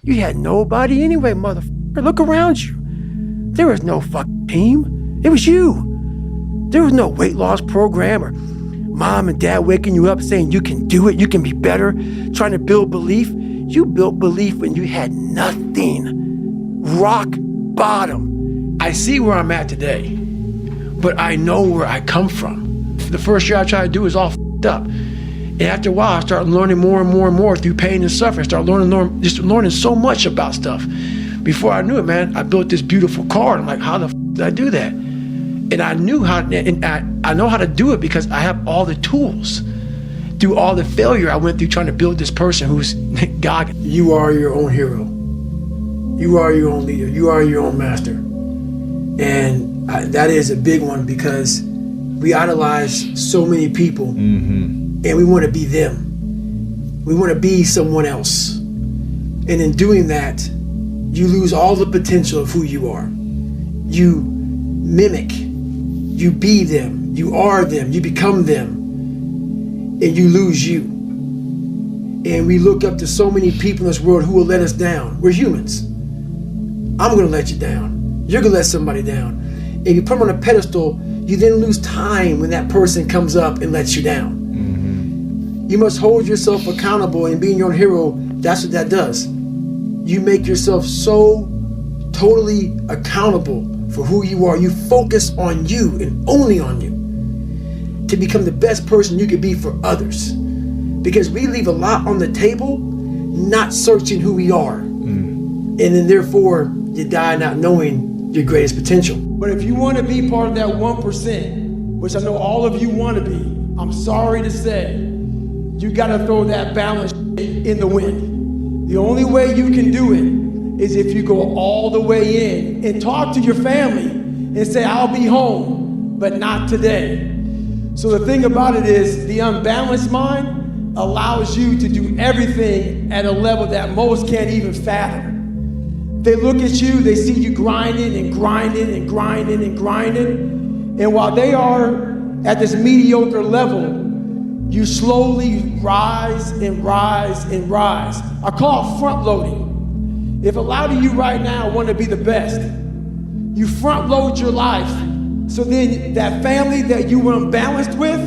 You had nobody anyway, motherfucker. Look around you. There was no fucking team. It was you. There was no weight loss program or mom and dad waking you up saying you can do it, you can be better, trying to build belief. You built belief when you had nothing. Rock bottom. I see where I'm at today, but I know where I come from. The first year I tried to do was all f***ed up. And after a while, I started learning more and more and more through pain and suffering. I started learning so much about stuff. Before I knew it, man, I built this beautiful car. I'm like, how the f*** did I do that? And I knew how, and I know how to do it because I have all the tools. Through all the failure I went through trying to build this person who's Goggins. You are your own hero. You are your own leader. You are your own master. And that is a big one because we idolize so many people. And we want to be them. We want to be someone else. And in doing that, you lose all the potential of who you are. You mimic, you be them, you are them, you become them, and you lose you. And we look up to so many people in this world who will let us down. We're humans. I'm gonna let you down. You're gonna let somebody down. If you put them on a pedestal, you then lose time when that person comes up and lets you down. You must hold yourself accountable, and being your own hero, that's what that does. You make yourself so totally accountable for who you are. You focus on you and only on you to become the best person you could be for others. Because we leave a lot on the table, not searching who we are. And then therefore, you die not knowing your greatest potential. But if you want to be part of that 1%, which I know all of you want to be, I'm sorry to say, you got to throw that balance in the wind. The only way you can do it is if you go all the way in and talk to your family and say, I'll be home, but not today. So the thing about it is the unbalanced mind allows you to do everything at a level that most can't even fathom. They look at you, they see you grinding and grinding and grinding and grinding. And while they are at this mediocre level, you slowly rise and rise and rise. I call it front loading. If a lot of you right now want to be the best, you front load your life. So then that family that you were unbalanced with,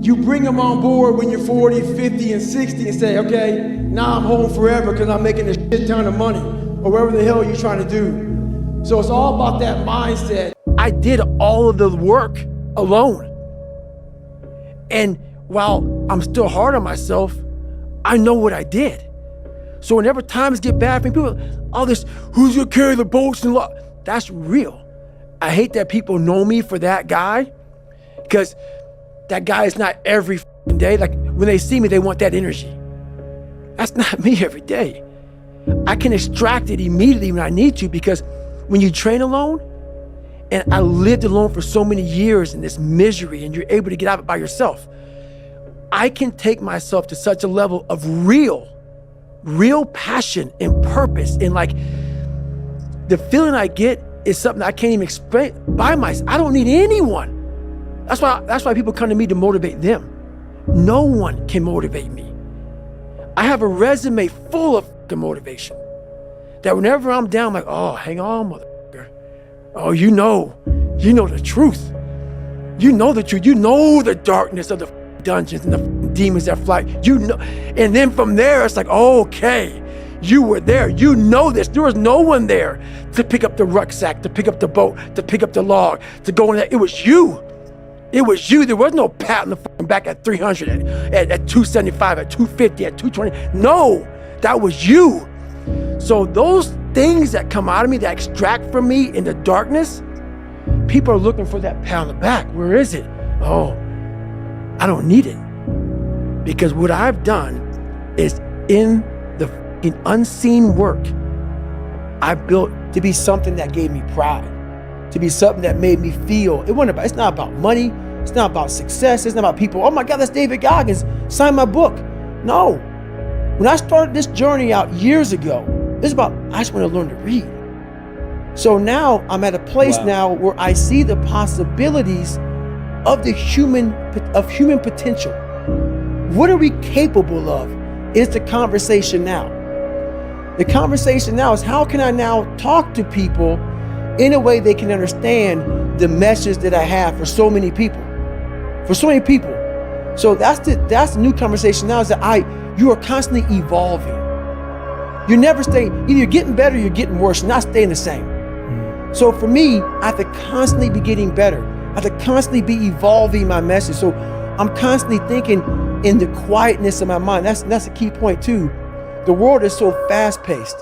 you bring them on board when you're 40, 50, and 60 and say, okay, now I'm home forever because I'm making a shit ton of money or whatever the hell you're trying to do. So it's all about that mindset. I did all of the work alone. And while I'm still hard on myself, I know what I did. So whenever times get bad for me, people, all this, who's gonna carry the boats and that's real. I hate that people know me for that guy because that guy is not every day. Like when they see me, they want that energy. That's not me every day. I can extract it immediately when I need to because when you train alone, and I lived alone for so many years in this misery and you're able to get out of it by yourself, I can take myself to such a level of real passion and purpose. And like the feeling I get is something I can't even explain by myself. I don't need anyone. That's why people come to me to motivate them. No one can motivate me. I have a resume full of motivation that whenever I'm down, I'm like, oh, hang on, motherfucker. Oh, you know the truth. You know the truth. You know the darkness of the dungeons and the demons that fly. You know, and then from there, it's like, okay, you were there. You know this. There was no one there to pick up the rucksack, to pick up the boat, to pick up the log, to go in there. It was you. It was you. There was no pat on the fucking back at 300, at 275, at 250, at 220. No, that was you. So those things that come out of me, that extract from me in the darkness, people are looking for that pat on the back. Where is it? Oh, I don't need it. Because what I've done is in the fucking unseen work, I built to be something that gave me pride, to be something that made me feel, it's not about money, it's not about success, it's not about people, oh my God, that's David Goggins, sign my book. No. When I started this journey out years ago, it's about, I just want to learn to read. So now I'm at a place now where I see the possibilities of the human potential. What are we capable of is the conversation now. The conversation now is, how can I now talk to people in a way they can understand the message that I have for so many people? For so many people. So that's the new conversation now, is that you are constantly evolving. You're never staying, either you're getting better or you're getting worse, you're not staying the same. So for me, I have to constantly be getting better. I have to constantly be evolving my message. So I'm constantly thinking in the quietness of my mind. That's a key point too. The world is so fast-paced.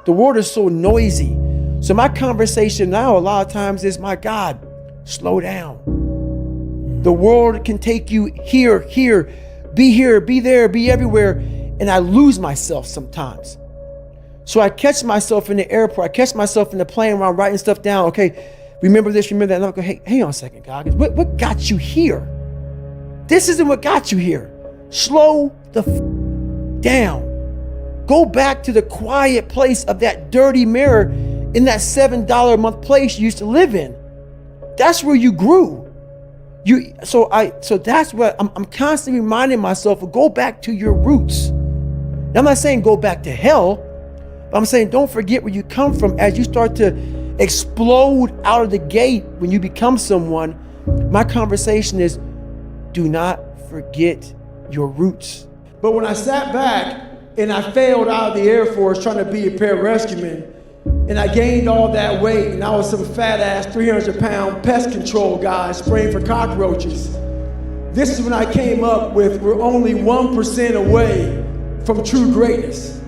The world is so noisy. So my conversation now a lot of times is, my God, slow down. The world can take you here, be there, be everywhere. And I lose myself sometimes. So I catch myself in the airport. I catch myself in the plane while I'm writing stuff down. Okay, remember this, remember that. And I'll go, hey, hang on a second, Goggins. What got you here? This isn't what got you here. Slow the down. Go back to the quiet place of that dirty mirror in that $7 a month place you used to live in. That's where you grew. So that's what I'm constantly reminding myself of. Go back to your roots. Now, I'm not saying go back to hell, but I'm saying don't forget where you come from. As you start to explode out of the gate when you become someone, my conversation is, do not forget your roots. But when I sat back and I failed out of the Air Force trying to be a pararescueman, and I gained all that weight, and I was some fat ass 300-pound pest control guy spraying for cockroaches. This is when I came up with, we're only 1% away from true greatness.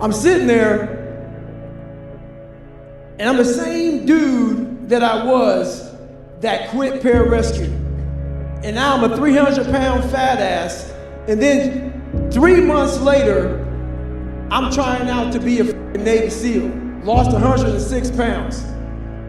I'm sitting there and I'm the same dude that I was that quit pararescue. And now I'm a 300-pound fat ass. And then 3 months later, I'm trying out to be a Navy SEAL. Lost 106 pounds.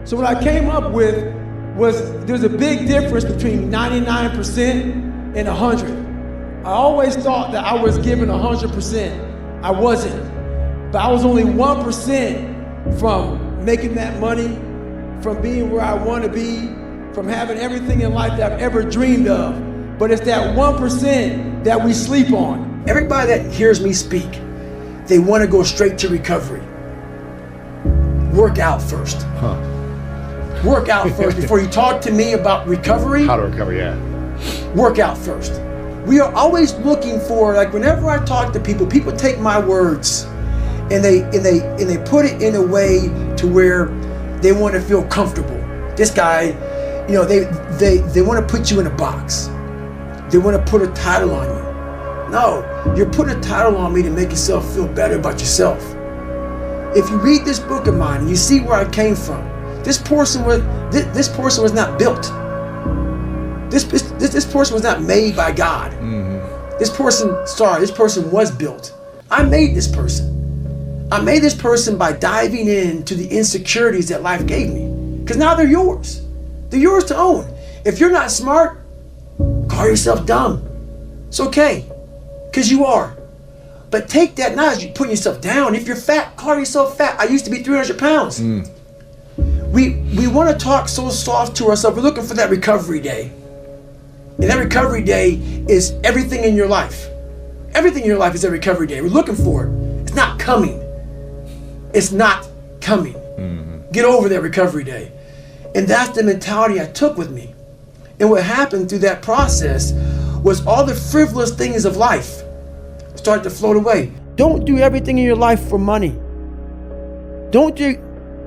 So what I came up with was, there's a big difference between 99% and 100. I always thought that I was given 100%. I wasn't. But I was only 1% from making that money, from being where I want to be, from having everything in life that I've ever dreamed of. But it's that 1% that we sleep on. Everybody that hears me speak, they want to go straight to recovery. Work out first. Work out first before you talk to me about recovery. How to recover, yeah. Work out first. We are always looking for, like, whenever I talk to people take my words and they put it in a way to where they want to feel comfortable. This guy, you know, they want to put you in a box. They want to put a title on you. No, you're putting a title on me to make yourself feel better about yourself. If you read this book of mine and you see where I came from, this person was not built. This person was not made by God. Mm-hmm. This person was built. I made this person. I made this person by diving into the insecurities that life gave me. Because now they're yours. They're yours to own. If you're not smart, call yourself dumb. It's okay, because you are. But take that not as you putting yourself down. If you're fat, call yourself fat. I used to be 300 pounds. We want to talk so soft to ourselves. We're looking for that recovery day. And that recovery day is everything in your life. Everything in your life is a recovery day. We're looking for it. It's not coming. It's not coming. Mm-hmm. Get over that recovery day. And that's the mentality I took with me. And what happened through that process was all the frivolous things of life start to float away. Don't do everything in your life for money. Don't do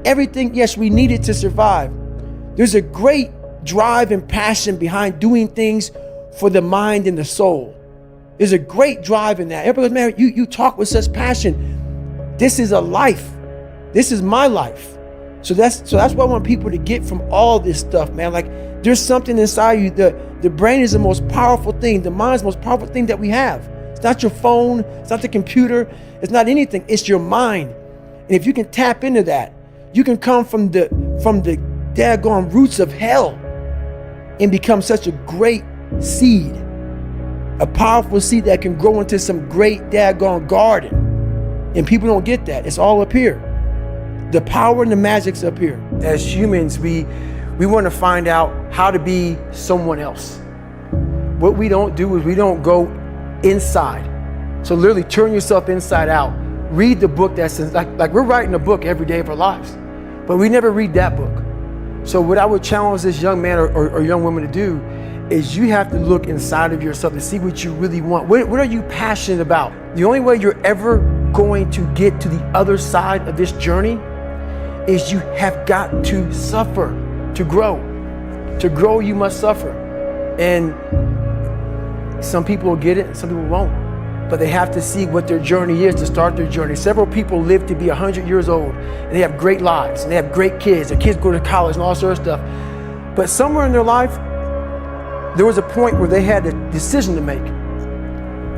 everything. Yes, we need it to survive. There's a great drive and passion behind doing things for the mind and the soul. There's a great drive in that. Everybody goes, man, you talk with such passion. This is a life. This is my life. So that's what I want people to get from all this stuff, man. Like, there's something inside you. The brain is the most powerful thing. The mind is the most powerful thing that we have. It's not your phone. It's not the computer. It's not anything. It's your mind. And if you can tap into that, you can come from the daggone roots of hell and become such a great seed. A powerful seed that can grow into some great daggone garden. And people don't get that. It's all up here. The power and the magic's up here. As humans, we want to find out how to be someone else. What we don't do is we don't go inside. So literally turn yourself inside out. read the book that's like we're writing a book every day of our lives, but we never read that book. So what I would challenge this young man or young woman to do is you have to look inside of yourself to see what you really want. What are you passionate about? The only way you're ever going to get to the other side of this journey is you have got to suffer to grow. To grow, you must suffer. And some people will get it and some people won't. But they have to see what their journey is to start their journey. Several people live to be 100 years old and they have great lives and they have great kids. Their kids go to college and all sorts of stuff. But somewhere in their life, there was a point where they had a decision to make.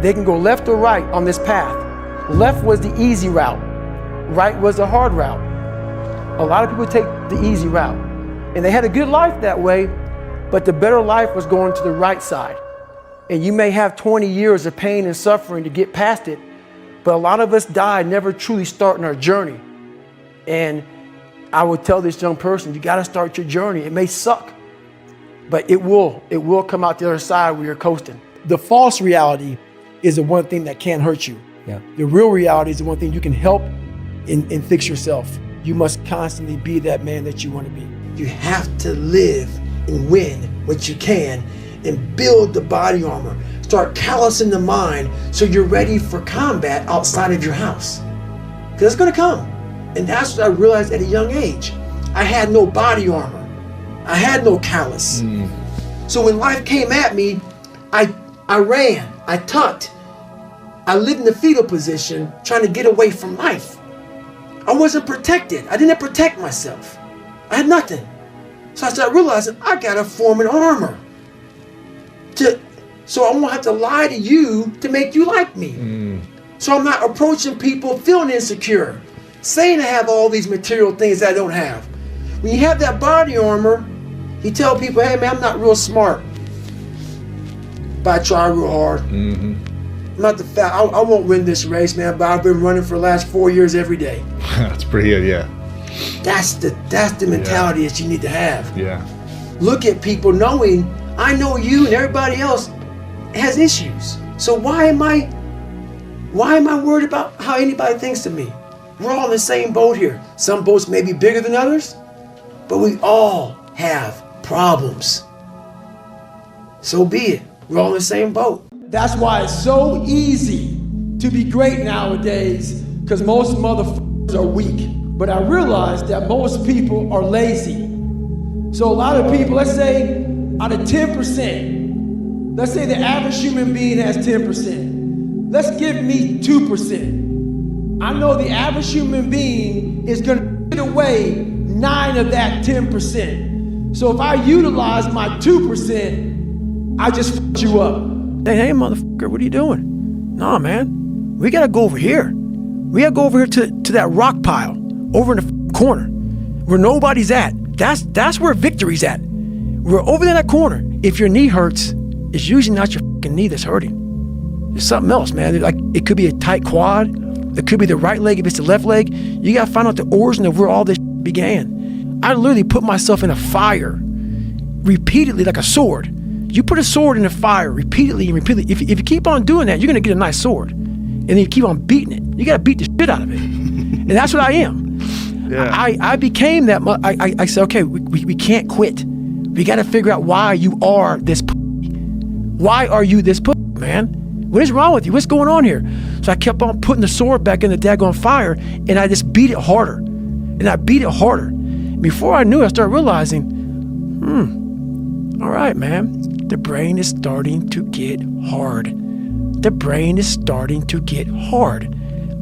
They can go left or right on this path. Left was the easy route. Right was the hard route. A lot of people take the easy route. And they had a good life that way, but the better life was going to the right side. And you may have 20 years of pain and suffering to get past it, but a lot of us die never truly starting our journey. And I would tell this young person, you gotta start your journey. It may suck, but it will come out the other side where you're coasting. The false reality is the one thing that can't hurt you. Yeah. The real reality is the one thing you can help and fix yourself. You must constantly be that man that you want to be. You have to live and win what you can and build the body armor. Start callousing the mind so you're ready for combat outside of your house. Because it's gonna come. And that's what I realized at a young age. I had no body armor. I had no callus. So when life came at me, I ran, I tucked. I lived in the fetal position trying to get away from life. I wasn't protected. I didn't protect myself. I had nothing. So I started realizing I gotta form an armor. So I won't have to lie to you to make you like me. So I'm not approaching people feeling insecure, saying I have all these material things that I don't have. When you have that body armor, you tell people, hey man, I'm not real smart, but I try real hard. I'm not the fat. I won't win this race, man, but I've been running for the last 4 years every day. That's pretty good, yeah. That's the mentality that you need to have. Yeah. Look at people knowing I know you and everybody else has issues. So why am I worried about how anybody thinks of me? We're all in the same boat here. Some boats may be bigger than others, but we all have problems. So be it. We're all in the same boat. That's why it's so easy to be great nowadays, because most motherfuckers are weak. But I realized that most people are lazy. So a lot of people, let's say out of 10%, let's say the average human being has 10%. Let's give me 2%. I know the average human being is gonna get away 9 of that 10%. So if I utilize my 2%, I just f***ed you up. Hey motherfucker, what are you doing? Nah, man, we gotta go over here. We gotta go over here to that rock pile, over in the corner, where nobody's at. That's where victory's at. We're over in that corner. If your knee hurts, it's usually not your fucking knee that's hurting. It's something else, man. Like, it could be a tight quad. It could be the right leg if it's the left leg. You gotta find out the origin of where all this began. I literally put myself in a fire repeatedly like a sword. You put a sword in a fire repeatedly and repeatedly. If you keep on doing that, you're gonna get a nice sword. And then you keep on beating it. You gotta beat the shit out of it. And that's what I am. Yeah. I became that. I said, okay, we can't quit. We got to figure out why you are this. Why are you this, man? What is wrong with you? What's going on here? So I kept on putting the sword back in the daggone fire, and I just beat it harder, and I beat it harder. Before I knew it, I started realizing, all right, man, the brain is starting to get hard. The brain is starting to get hard.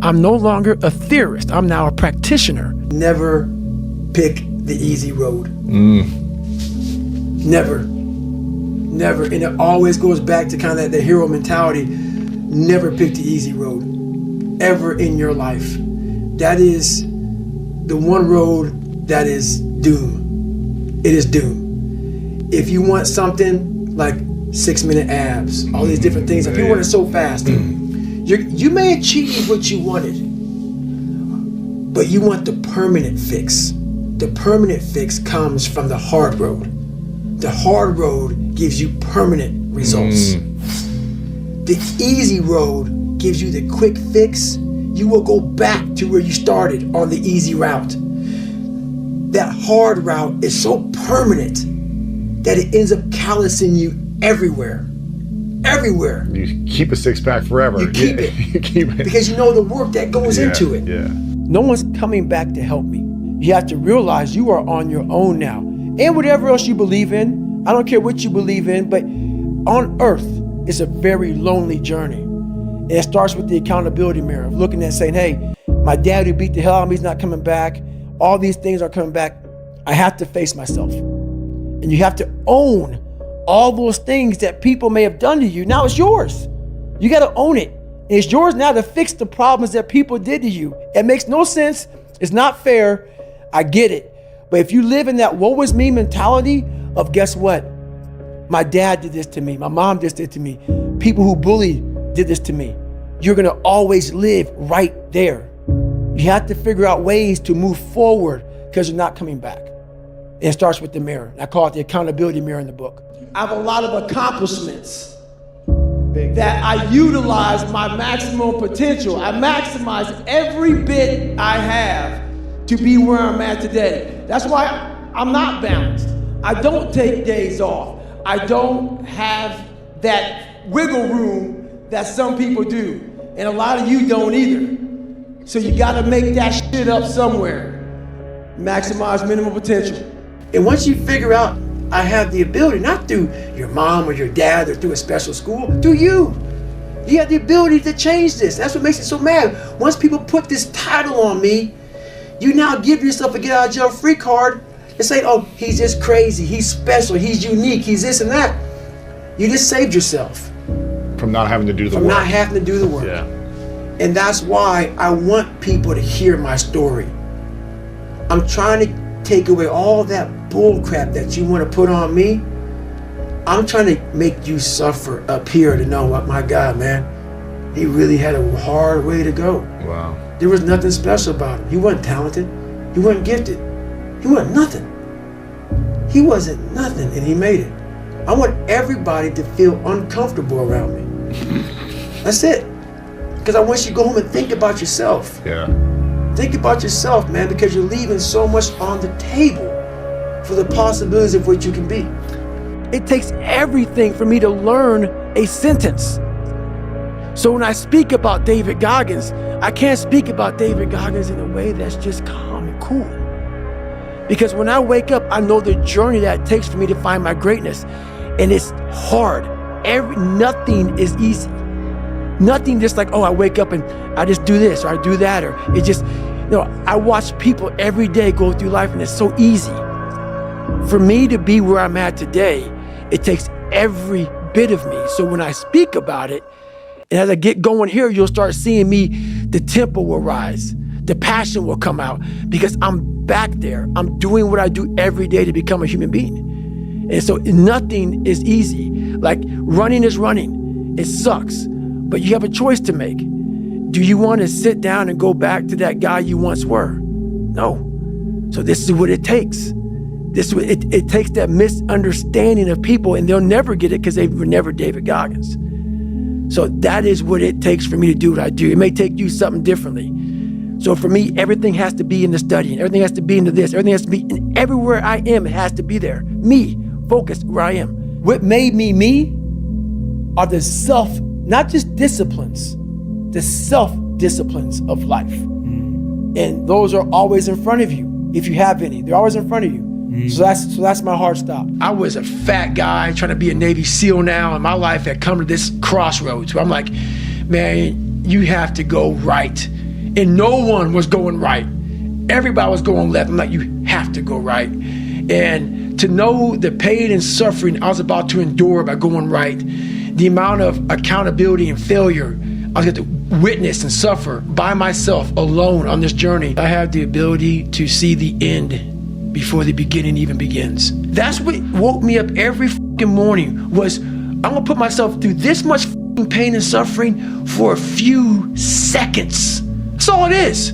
I'm no longer a theorist. I'm now a practitioner. Never pick the easy road. Never. And it always goes back to kind of the hero mentality. Never pick the easy road, ever in your life. That is the one road that is doom. It is doom. If you want something like 6-minute abs, all these different things, if you want it so fast, you may achieve what you wanted, but you want the permanent fix. The permanent fix comes from the hard road. The hard road gives you permanent results. The easy road gives you the quick fix you will go back to where you started on the easy route. That hard route is so permanent that it ends up callousing you everywhere. Everywhere. You keep a six-pack forever. You keep it. You keep it. Because you know the work that goes into it. Yeah. No one's coming back to help me. You have to realize you are on your own now. And whatever else you believe in, I don't care what you believe in, but on earth, it's a very lonely journey. And it starts with the accountability mirror of looking at saying, hey, my dad who beat the hell out of me is not coming back. All these things are coming back. I have to face myself. And you have to own all those things that people may have done to you. Now it's yours. You got to own it. And it's yours now to fix the problems that people did to you. It makes no sense. It's not fair. I get it. But if you live in that woe is me mentality of guess what? My dad did this to me. My mom did this to me. People who bullied did this to me. You're going to always live right there. You have to figure out ways to move forward because you're not coming back. And it starts with the mirror. I call it the accountability mirror in the book. I have a lot of accomplishments that I utilize my maximum potential. I maximize every bit I have to be where I'm at today. That's why I'm not balanced. I don't take days off. I don't have that wiggle room that some people do. And a lot of you don't either. So you gotta make that shit up somewhere. Maximize minimum potential. And once you figure out I have the ability, not through your mom or your dad or through a special school, through you. You have the ability to change this. That's what makes it so mad. Once people put this title on me, you now give yourself a get out of jail free card and say, oh, he's just crazy, he's special, he's unique, he's this and that. You just saved yourself. From not having to do the work. From not having to do the work. Yeah. And that's why I want people to hear my story. I'm trying to take away all that bull crap that you want to put on me. I'm trying to make you suffer up here to know what my God, man, he really had a hard way to go. Wow. There was nothing special about him. He wasn't talented. He wasn't gifted. He wasn't nothing. He wasn't nothing, and he made it. I want everybody to feel uncomfortable around me. That's it. Because I want you to go home and think about yourself. Yeah. Think about yourself, man, because you're leaving so much on the table for the possibilities of what you can be. It takes everything for me to learn a sentence. So when I speak about David Goggins, I can't speak about David Goggins in a way that's just calm and cool. Because when I wake up, I know the journey that it takes for me to find my greatness. And it's hard. Nothing is easy. Nothing just like, oh, I wake up and I just do this or I do that, or it just, I watch people every day go through life and it's so easy. For me to be where I'm at today, it takes every bit of me. So when I speak about it, and as I get going here, you'll start seeing me, the tempo will rise, the passion will come out because I'm back there. I'm doing what I do every day to become a human being. And so nothing is easy. Like running is running. It sucks, but you have a choice to make. Do you want to sit down and go back to that guy you once were? No. So this is what it takes. It takes that misunderstanding of people, and they'll never get it because they were never David Goggins. So that is what it takes for me to do what I do. It may take you something differently. So for me, everything has to be in the studying. Everything has to be into this. Everything has to be in everywhere I am. It has to be there. Me, focused where I am. What made me me are the not just disciplines, the self-disciplines of life. And those are always in front of you. If you have any, they're always in front of you. So that's my hard stop. I was a fat guy trying to be a Navy SEAL now, and my life had come to this crossroads where I'm like, man, you have to go right. And no one was going right. Everybody was going left. I'm like, you have to go right. And to know the pain and suffering I was about to endure by going right, the amount of accountability and failure I was going to witness and suffer by myself alone on this journey, I have the ability to see the end before the beginning even begins. That's what woke me up every fucking morning was, I'm gonna put myself through this much fucking pain and suffering for a few seconds. That's all it is.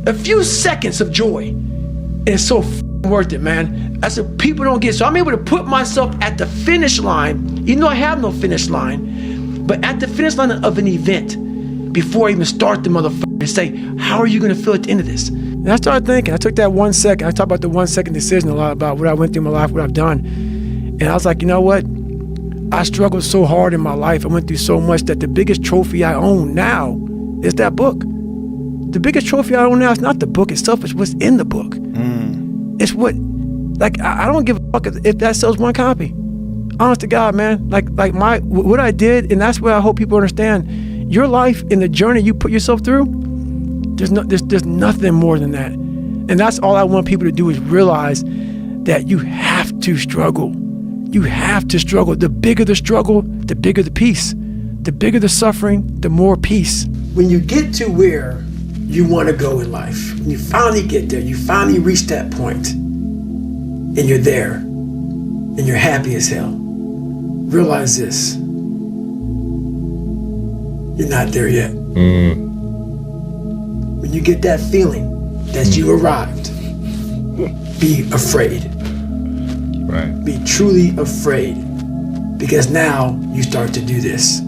A few seconds of joy. And it's so worth it, man. That's what people don't get. So I'm able to put myself at the finish line, even though I have no finish line, but at the finish line of an event before I even start the motherfucker to say, how are you gonna feel at the end of this? And I started thinking, I took that 1 second, I talk about the 1 second decision a lot about what I went through in my life, what I've done. And I was like, you know what? I struggled so hard in my life. I went through so much that the biggest trophy I own now is that book. The biggest trophy I own now is not the book itself, it's what's in the book. It's what, like, I don't give a fuck if that sells one copy. Honest to God, man. Like what I did, and that's what I hope people understand. Your life and the journey you put yourself through, there's nothing more than that. And that's all I want people to do is realize that you have to struggle. You have to struggle. The bigger the struggle, the bigger the peace. The bigger the suffering, the more peace. When you get to where you want to go in life, when you finally get there, you finally reach that point, and you're there, and you're happy as hell, realize this: you're not there yet. When you get that feeling that you arrived, be afraid. Right. Be truly afraid, because now you start to do this.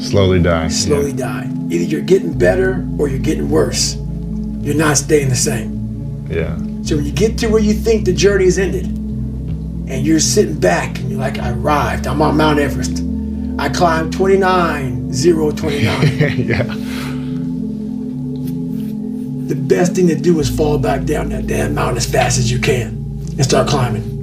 Slowly die. Slowly die. Either you're getting better or you're getting worse. You're not staying the same. Yeah. So when you get to where you think the journey is ended, and you're sitting back and you're like, I arrived, I'm on Mount Everest. I climbed 29,029. Yeah. The best thing to do is fall back down that damn mountain as fast as you can and start climbing.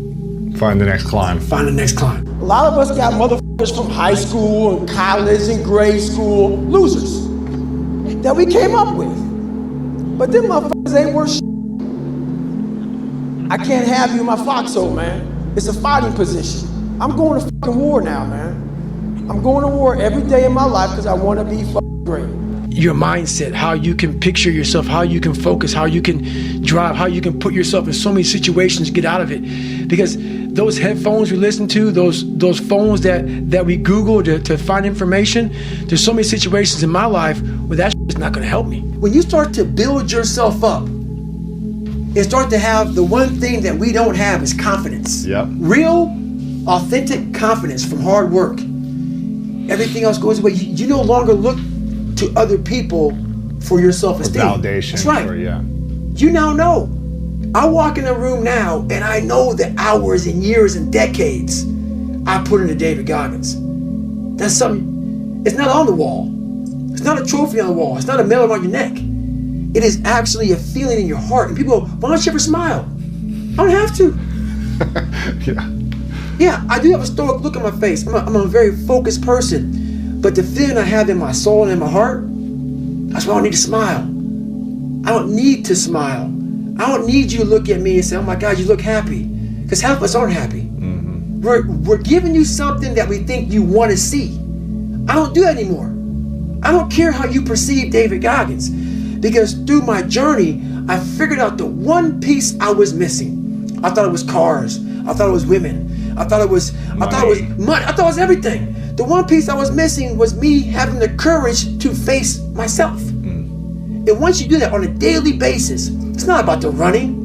Find the next climb. Find the next climb. A lot of us got motherfuckers from high school and college and grade school, losers, that we came up with. But them motherfuckers ain't worth shit. I can't have you in my foxhole, man. It's a fighting position. I'm going to fucking war now, man. I'm going to war every day in my life because I want to be fucking great. Your mindset, how you can picture yourself, how you can focus, how you can drive, how you can put yourself in so many situations, get out of it. Because those headphones we listen to, those phones that we Google to find information, there's so many situations in my life where that shit is not gonna help me. When you start to build yourself up and start to have the one thing that we don't have is confidence. Yep. Real, authentic confidence from hard work. Everything else goes away. You no longer look to other people for your self-esteem. For validation. That's right. Yeah. You now know. I walk in a room now and I know the hours and years and decades I put into David Goggins. That's something, it's not on the wall. It's not a trophy on the wall. It's not a medal around your neck. It is actually a feeling in your heart. And people go, why don't you ever smile? I don't have to. Yeah. Yeah, I do have a stoic look on my face. I'm a very focused person. But the feeling I have in my soul and in my heart, that's why I don't need to smile. I don't need to smile. I don't need you to look at me and say, oh my God, you look happy. Because half of us aren't happy. Mm-hmm. We're giving you something that we think you want to see. I don't do that anymore. I don't care how you perceive David Goggins. Because through my journey, I figured out the one piece I was missing. I thought it was cars. I thought it was women. I thought it was money. I thought it was everything. The one piece I was missing was me having the courage to face myself. And once you do that on a daily basis, it's not about the running.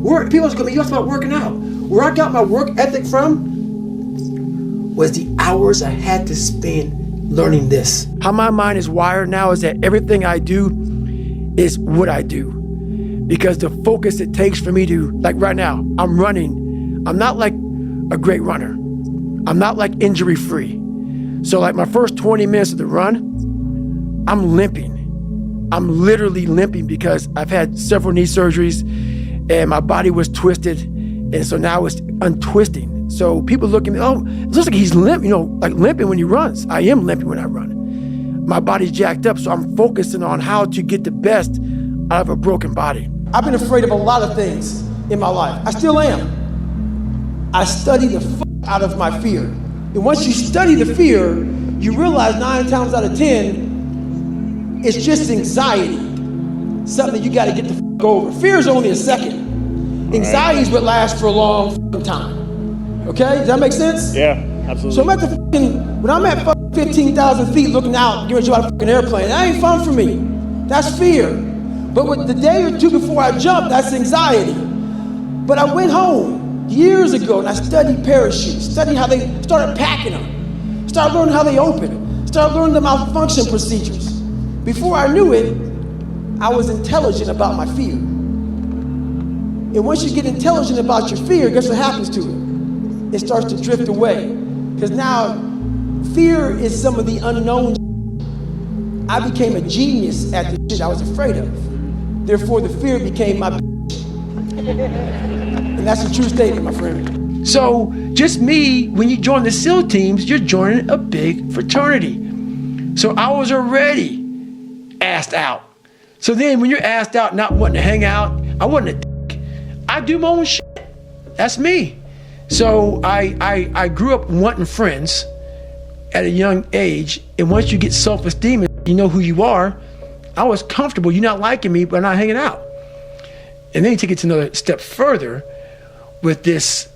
People are going to be, it's about working out. Where I got my work ethic from was the hours I had to spend learning this. How my mind is wired now is that everything I do is what I do. Because the focus it takes for me to, like right now, I'm running. I'm not like a great runner. I'm not like injury free. So like my first 20 minutes of the run, I'm limping. I'm literally limping because I've had several knee surgeries and my body was twisted. And so now it's untwisting. So people look at me, oh, it looks like he's limp, like limping when he runs. I am limping when I run. My body's jacked up, so I'm focusing on how to get the best out of a broken body. I've been afraid of a lot of things in my life. I still am. I study the fuck out of my fear. And once you study the fear, you realize 9 times out of 10, it's just anxiety. Something that you gotta get the fuck over. Fear is only a second. Anxiety is what lasts for a long time. Okay, does that make sense? Yeah, absolutely. So when I'm at 15,000 feet looking out, getting ready to fucking airplane, that ain't fun for me. That's fear. But with the day or two before I jump, that's anxiety. But I went home years ago and I studied parachutes, studied how they started packing them, started learning how they open, started learning the malfunction procedures. before I knew it, I was intelligent about my fear. And once you get intelligent about your fear, guess what happens to it? It starts to drift away. Because now, fear is some of the unknown. I became a genius at the shit I was afraid of. Therefore, the fear became my and that's a true statement, my friend. So, just me, when you join the SEAL teams, you're joining a big fraternity. So I was already asked out. So then when you're asked out, not wanting to hang out, I wasn't a dick. I do my own shit. That's me. So I grew up wanting friends at a young age. And once you get self-esteem and you know who you are, I was comfortable. You're not liking me, but I'm not hanging out. And then you take it to another step further with this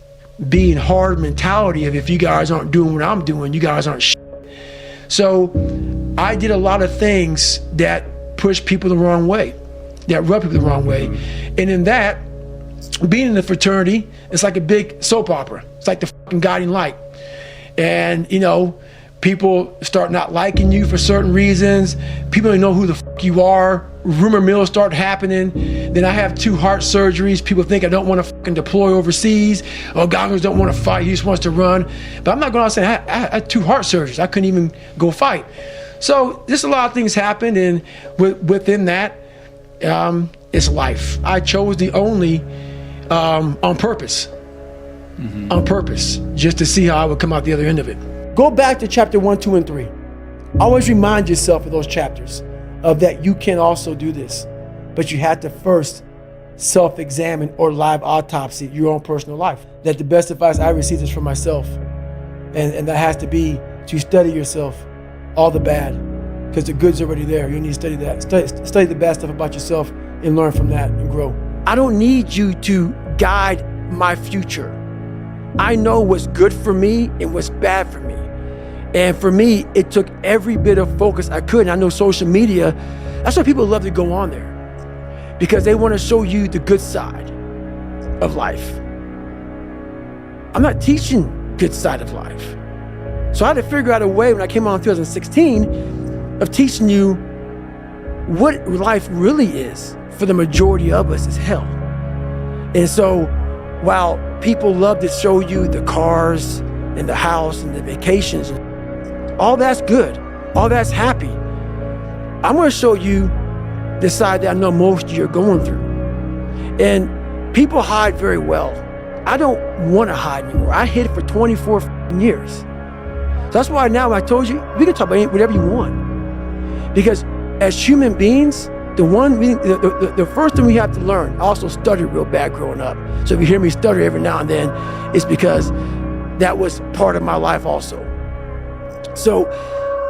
being hard mentality of if you guys aren't doing what I'm doing, you guys aren't shit. So I did a lot of things that push people the wrong way, that rub people the wrong way. And in that, being in the fraternity, it's like a big soap opera. It's like the fucking guiding light. And, you know, people start not liking you for certain reasons. People don't know who the fuck you are. Rumor mills start happening. Then I have 2 heart surgeries. People think I don't want to fucking deploy overseas. Oh, Goggins don't want to fight. He just wants to run. But I'm not going out saying I had 2 heart surgeries. I couldn't even go fight. So just a lot of things happened. And within that, it's life. I chose the only on purpose. On purpose. Just to see how I would come out the other end of it. Go back to chapter 1, 2, and 3. Always remind yourself of those chapters, of that you can also do this. But you have to first self-examine or live autopsy your own personal life. That the best advice I received is from myself. And that has to be to study yourself, all the bad, because the good's already there. You need to study that. Study the bad stuff about yourself and learn from that and grow. I don't need you to guide my future. I know what's good for me and what's bad for me. And for me, it took every bit of focus I could. And I know social media, that's why people love to go on there, because they want to show you the good side of life. I'm not teaching good side of life. So I had to figure out a way when I came on in 2016 of teaching you what life really is for the majority of us is hell. And so while people love to show you the cars and the house and the vacations, all that's good, all that's happy, I'm going to show you the side that I know most of you are going through. And people hide very well. I don't want to hide anymore. I hid for 24 years. So that's why now I told you, we can talk about whatever you want. Because as human beings, the first thing we have to learn, I also stuttered real bad growing up. So if you hear me stutter every now and then, it's because that was part of my life also. So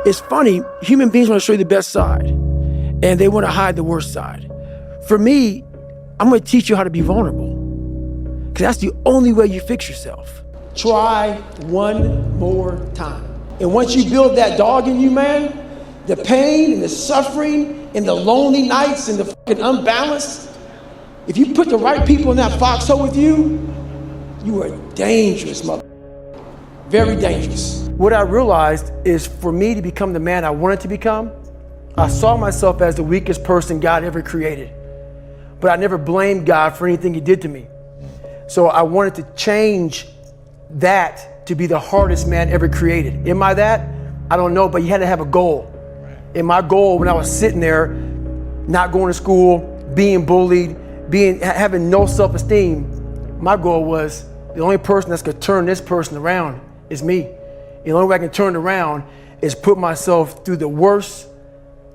it's funny, human beings want to show you the best side, and they want to hide the worst side. For me, I'm going to teach you how to be vulnerable, because that's the only way you fix yourself. Try one more time. And once you build that dog in you, man, the pain and the suffering and the lonely nights and the fucking unbalanced, if you put the right people in that foxhole with you, you are dangerous, mother. Very dangerous. What I realized is for me to become the man I wanted to become, I saw myself as the weakest person God ever created. But I never blamed God for anything he did to me. So I wanted to change that to be the hardest man ever created. Am I that? I don't know, but you had to have a goal. And my goal when I was sitting there, not going to school, being bullied, having no self-esteem, my goal was the only person that's gonna turn this person around is me. And the only way I can turn it around is put myself through the worst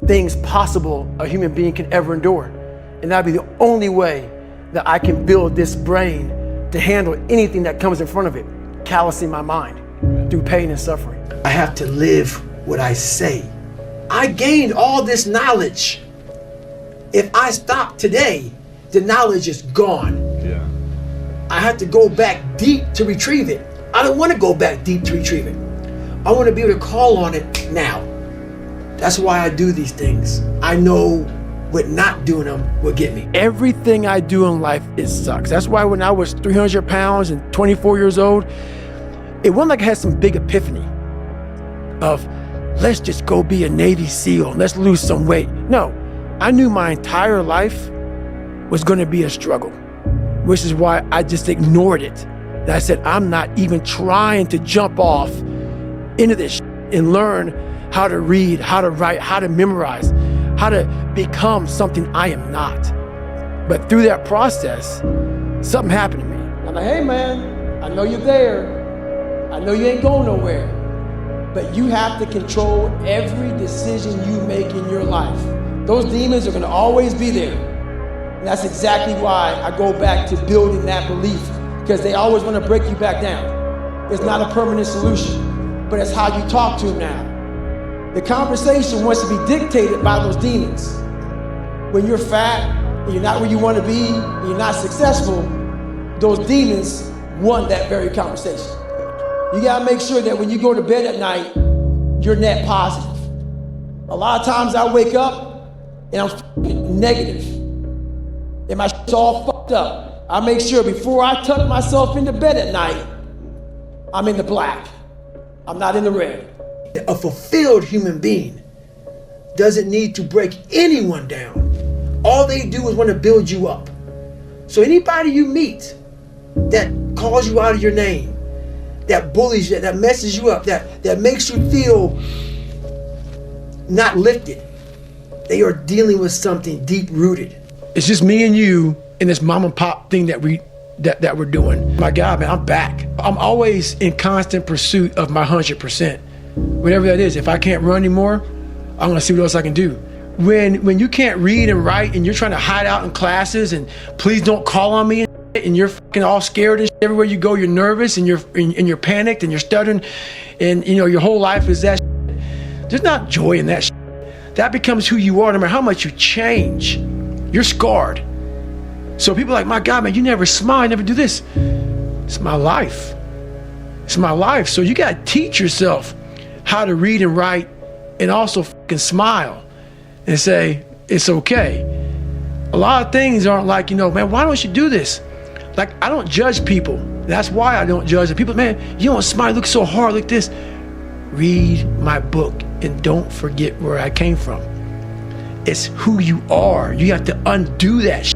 things possible a human being can ever endure. And that'd be the only way that I can build this brain to handle anything that comes in front of it, callousing my mind through pain and suffering. I have to live what I say. I gained all this knowledge. If I stop today, the knowledge is gone. Yeah. I have to go back deep to retrieve it. I don't want to go back deep to retrieve it. I want to be able to call on it now. That's why I do these things. I know what not doing them will get me. Everything I do in life, it sucks. That's why when I was 300 pounds and 24 years old, it wasn't like I had some big epiphany of let's just go be a Navy SEAL, let's lose some weight. No, I knew my entire life was gonna be a struggle, which is why I just ignored it. And I said, I'm not even trying to jump off into this and learn how to read, how to write, how to memorize, how to become something I am not. But through that process, something happened to me. I'm like, hey man, I know you're there. I know you ain't going nowhere. But you have to control every decision you make in your life. Those demons are gonna always be there. And that's exactly why I go back to building that belief, because they always wanna break you back down. It's not a permanent solution, but it's how you talk to them now. The conversation wants to be dictated by those demons. When you're fat, and you're not where you want to be, and you're not successful, those demons want that very conversation. You gotta make sure that when you go to bed at night, you're net positive. A lot of times I wake up and I'm negative, and my shit's all fucked up. I make sure before I tuck myself into bed at night, I'm in the black. I'm not in the red. A fulfilled human being doesn't need to break anyone down. All they do is want to build you up. So anybody you meet that calls you out of your name, that bullies you, that messes you up, that makes you feel not lifted, they are dealing with something deep rooted. It's just me and you in this mom and pop thing that we're doing. My God, man, I'm back. I'm always in constant pursuit of my 100%. Whatever that is. If I can't run anymore, I'm gonna see what else I can do. When you can't read and write and you're trying to hide out in classes and please don't call on me and you're fucking all scared and shit. Everywhere you go, you're nervous and you're panicked and you're stuttering and you know your whole life is that shit. There's not joy in that shit. That becomes who you are no matter how much you change. You're scarred. So people are like, my God, man, you never smile, you never do this. It's my life. It's my life. So you gotta teach yourself how to read and write and also fucking smile and say, it's okay. A lot of things aren't like, man, why don't you do this? Like, I don't judge people. That's why I don't judge people. Man, you don't smile, you look so hard like this. Read my book and don't forget where I came from. It's who you are. You have to undo that shit.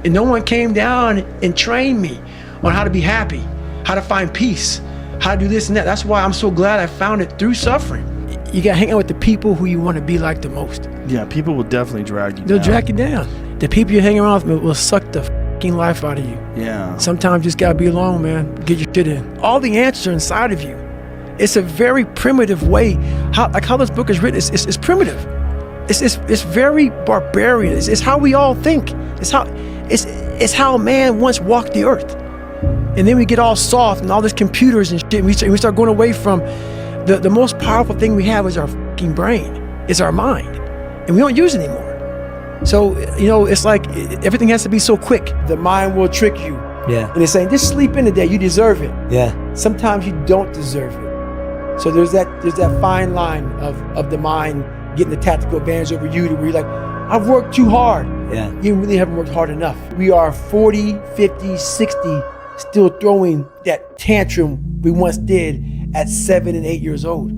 And no one came down and trained me on how to be happy, how to find peace, how to do this and that. That's why I'm so glad I found it through suffering. You gotta hang out with the people who you want to be like the most. Yeah, people will definitely drag you down. They'll drag you down. The people you hang around with will suck the fucking life out of you. Yeah. Sometimes you just gotta be alone, man. Get your shit in. All the answers are inside of you. It's a very primitive way. How this book is written, it's primitive. It's very barbarian. It's how we all think. It's how man once walked the earth. And then we get all soft and all this computers and shit. And we start going away from the most powerful thing we have is our fucking brain. It's our mind. And we don't use it anymore. So, it's like everything has to be so quick. The mind will trick you. Yeah. And it's saying, just sleep in today, you deserve it. Yeah. Sometimes you don't deserve it. So there's that fine line of the mind getting the tactical advantage over you to where you're like, I've worked too hard. Yeah. You really haven't worked hard enough. We are 40, 50, 60 still throwing that tantrum we once did at 7 and 8 years old.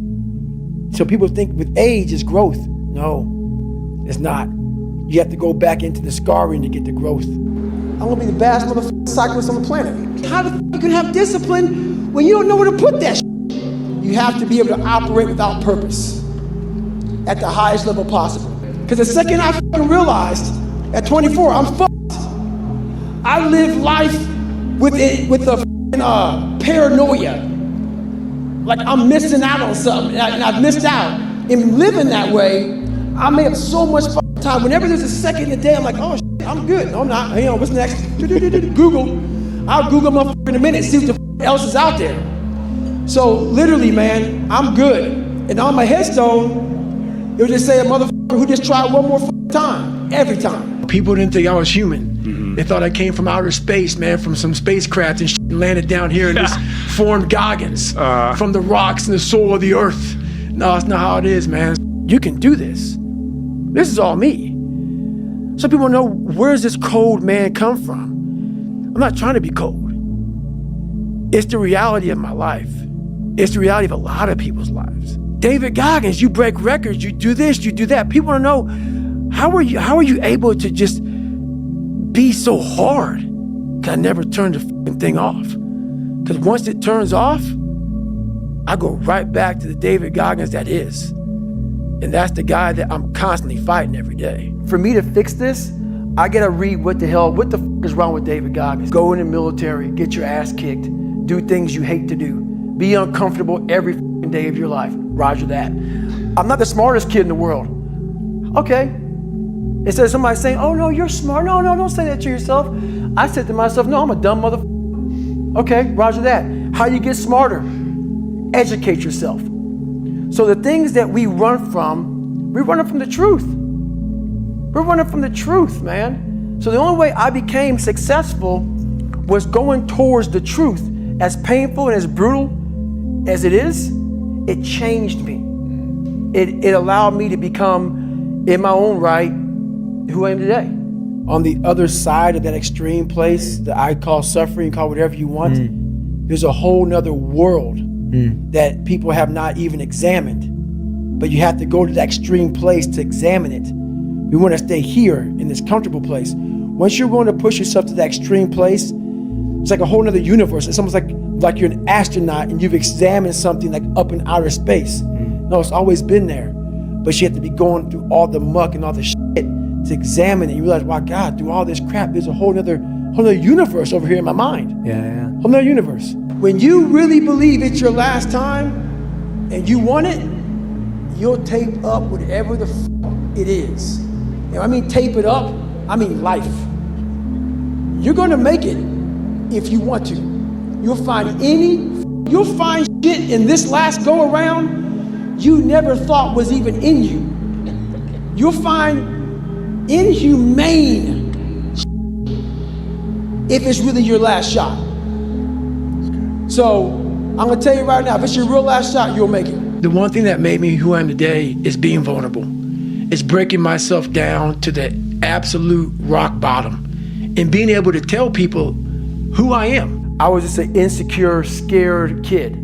So people think with age is growth. No, it's not. You have to go back into the scarring to get the growth. I'm gonna be the baddest motherfucking cyclist on the planet. How the fuck you can have discipline when you don't know where to put that shit? You have to be able to operate without purpose at the highest level possible. Because the second I fucking realized at 24, I'm fucked. I live life with a paranoia. Like I'm missing out on something, and I've missed out. In living that way, I make up so much fucking time. Whenever there's a second in the day, I'm like, oh shit, I'm good. No, I'm not. Hang on, what's next? Google. I'll Google motherfucker in a minute, see what the fuck else is out there. So literally, man, I'm good. And on my headstone, it would just say a motherfucker who just tried one more time, every time. People didn't think I was human. Mm-hmm. They thought I came from outer space, man, from some spacecraft and shit, and landed down here in this formed Goggins from the rocks and the soul of the earth. No, that's not how it is, man. You can do this. This is all me. Some people know, where's this cold man come from? I'm not trying to be cold. It's the reality of my life. It's the reality of a lot of people's lives. David Goggins, you break records, you do this, you do that. People want to know, how are you able to just be so hard? 'Cause I never turned the fucking thing off. Because once it turns off, I go right back to the David Goggins that is. And that's the guy that I'm constantly fighting every day. For me to fix this, I gotta read what the fuck is wrong with David Goggins. Go in the military, get your ass kicked, do things you hate to do, be uncomfortable every fucking day of your life. Roger that. I'm not the smartest kid in the world. Okay. Instead of somebody saying, oh no, you're smart. No, don't say that to yourself. I said to myself, no, I'm a dumb motherfucker. Okay, roger that. How you get smarter? Educate yourself. So the things that we run from the truth. We're running from the truth, man. So the only way I became successful was going towards the truth. As painful and as brutal as it is, it changed me. It allowed me to become, in my own right, who I am today. On the other side of that extreme place that I call suffering, call whatever you want, there's a whole nother world that people have not even examined. But you have to go to that extreme place to examine it. We want to stay here in this comfortable place. Once you're going to push yourself to that extreme place, it's like a whole nother universe. It's almost like you're an astronaut and you've examined something like up in outer space. No, it's always been there. But you have to be going through all the muck and all the shit to examine it. You realize, wow, God, through all this crap, there's a whole nother universe over here in my mind. Yeah. Whole nother universe. When you really believe it's your last time and you want it, you'll tape up whatever the it is. And I mean tape it up, I mean life. You're gonna make it if you want to. You'll find shit in this last go around you never thought was even in you. You'll find inhumane if it's really your last shot. So I'm gonna tell you right now, if it's your real last shot, you'll make it. The one thing that made me who I am today is being vulnerable. It's breaking myself down to the absolute rock bottom and being able to tell people who I am. I was just an insecure, scared kid.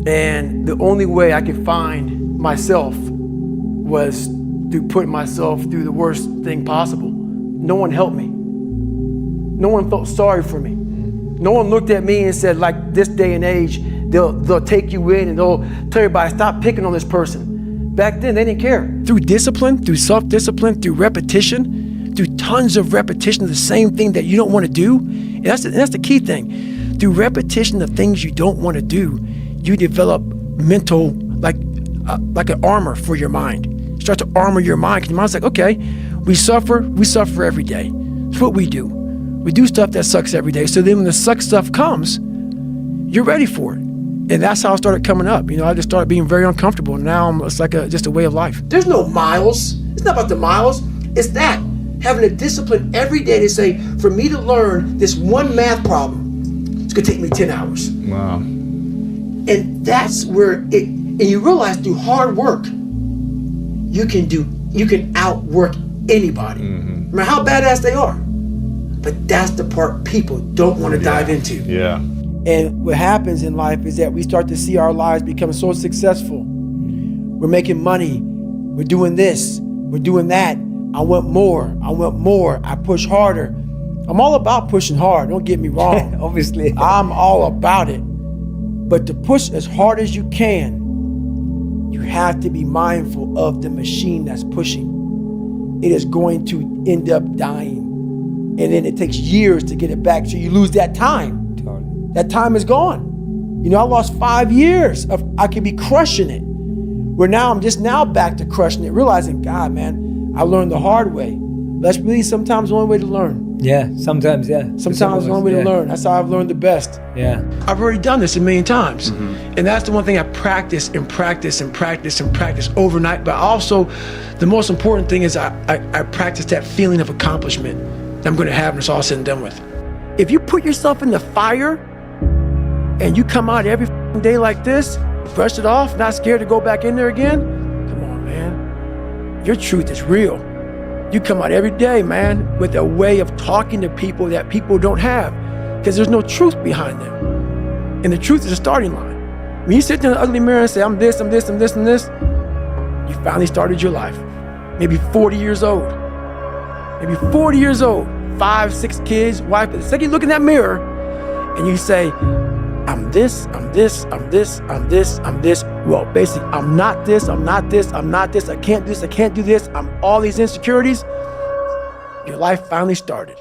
And the only way I could find myself was through putting myself through the worst thing possible. No one helped me. No one felt sorry for me. No one looked at me and said, like this day and age, they'll take you in and they'll tell everybody, stop picking on this person. Back then, they didn't care. Through discipline, through self-discipline, through repetition, through tons of repetition of the same thing that you don't want to do, and that's the key thing. Through repetition of things you don't want to do, you develop mental, like an armor for your mind. You start to armor your mind, because your mind's like, okay, we suffer every day. That's what we do. We do stuff that sucks every day. So then when the suck stuff comes, you're ready for it. And that's how I started coming up. I just started being very uncomfortable. And now it's like just a way of life. There's no miles. It's not about the miles. It's that. Having a discipline every day to say, for me to learn this one math problem, it's gonna take me 10 hours. Wow. And that's where and you realize through hard work, you can outwork anybody. No matter how badass they are. But that's the part people don't want to dive into. Yeah. And what happens in life is that we start to see our lives become so successful. We're making money. We're doing this. We're doing that. I want more. I push harder. I'm all about pushing hard. Don't get me wrong. Obviously. I'm all about it. But to push as hard as you can, you have to be mindful of the machine that's pushing. It is going to end up dying. And then it takes years to get it back, so you lose that time. Totally. That time is gone. I lost 5 years of I could be crushing it. Where now I'm just now back to crushing it, realizing, God, man, I learned the hard way. That's really sometimes the only way to learn. Yeah, sometimes, yeah. Sometimes the only way to learn. That's how I've learned the best. Yeah. I've already done this a million times. And that's the one thing I practice overnight. But also, the most important thing is I practice that feeling of accomplishment that I'm going to have when it's all said and done with. If you put yourself in the fire and you come out every day like this, brush it off, not scared to go back in there again, come on, man. Your truth is real. You come out every day, man, with a way of talking to people that people don't have, because there's no truth behind them. And the truth is a starting line. When you sit there in the ugly mirror and say, I'm this, I'm this, I'm this, I'm this, you finally started your life. Maybe 40 years old. Maybe 40 years old. 5, 6 kids, wife. The second you look in that mirror and you say, I'm this, I'm this, I'm this, I'm this, I'm this. Well, basically, I'm not this, I'm not this, I'm not this, I can't do this, I can't do this. I'm all these insecurities. Your life finally started.